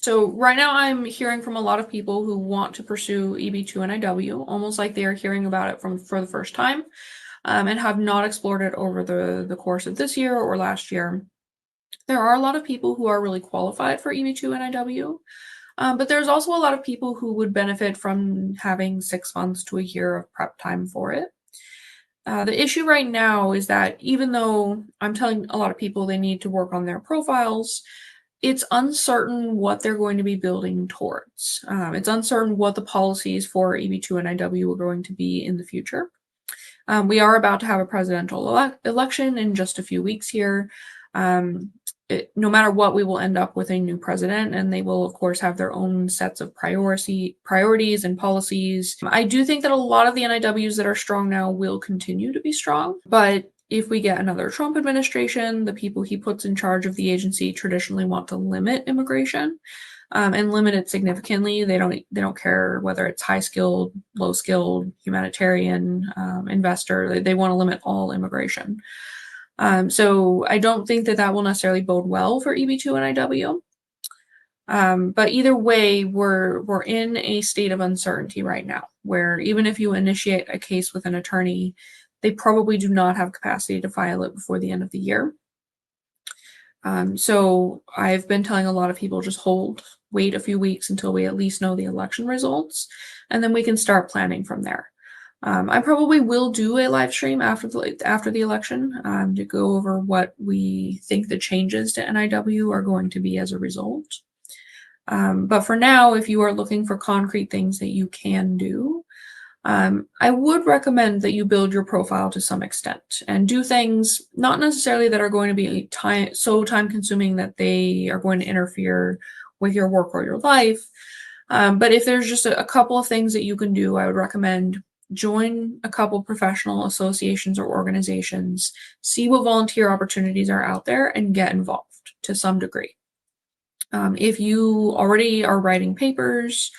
So right now I'm hearing from a lot of people who want to pursue EB-2 NIW, almost like they are hearing about it for the first time, and have not explored it over the course of this year or last year. There are a lot of people who are really qualified for EB-2 NIW, but there's also a lot of people who would benefit from having 6 months to a year of prep time for it. The issue right now is that even though I'm telling a lot of people they need to work on their profiles, it's uncertain what they're going to be building towards. It's uncertain what the policies for EB-2 NIW are going to be in the future. We are about to have a presidential election in just a few weeks here. No matter what, we will end up with a new president, and they will, of course, have their own sets of priorities and policies. I do think that a lot of the NIWs that are strong now will continue to be strong, but if we get another Trump administration, the people he puts in charge of the agency traditionally want to limit immigration, and limit it significantly. They don't care whether it's high skilled, low skilled, humanitarian, investor. They want to limit all immigration. So I don't think that will necessarily bode well for EB-2 NIW. But either way, we're in a state of uncertainty right now, where even if you initiate a case with an attorney, they probably do not have capacity to file it before the end of the year. So I've been telling a lot of people just wait a few weeks until we at least know the election results, and then we can start planning from there. I probably will do a live stream after the election to go over what we think the changes to NIW are going to be as a result. But for now, if you are looking for concrete things that you can do, I would recommend that you build your profile to some extent and do things not necessarily that are going to be so time consuming that they are going to interfere with your work or your life. But if there's just a couple of things that you can do, I would recommend join a couple professional associations or organizations, see what volunteer opportunities are out there, and get involved to some degree. If you already are writing papers,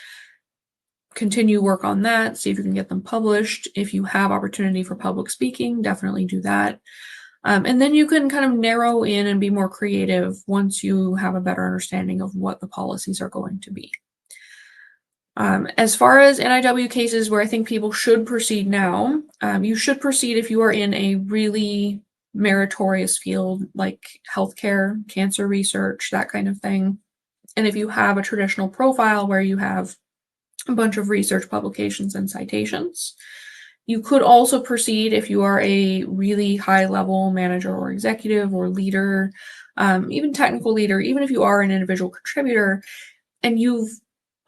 continue work on that, see if you can get them published. If you have opportunity for public speaking, definitely do that. And then you can kind of narrow in and be more creative once you have a better understanding of what the policies are going to be. As far as NIW cases where I think people should proceed now, you should proceed if you are in a really meritorious field like healthcare, cancer research, that kind of thing. And if you have a traditional profile where you have a bunch of research publications and citations. You could also proceed if you are a really high-level manager or executive or leader, even technical leader, even if you are an individual contributor, and you've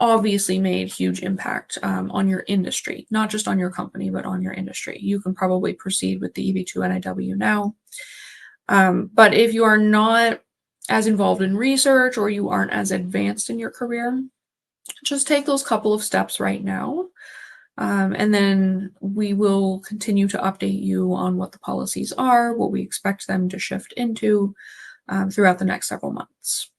obviously made huge impact on your industry, not just on your company, but on your industry. You can probably proceed with the EB-2 NIW now. But if you are not as involved in research or you aren't as advanced in your career, just take those couple of steps right now, and then we will continue to update you on what the policies are, what we expect them to shift into throughout the next several months.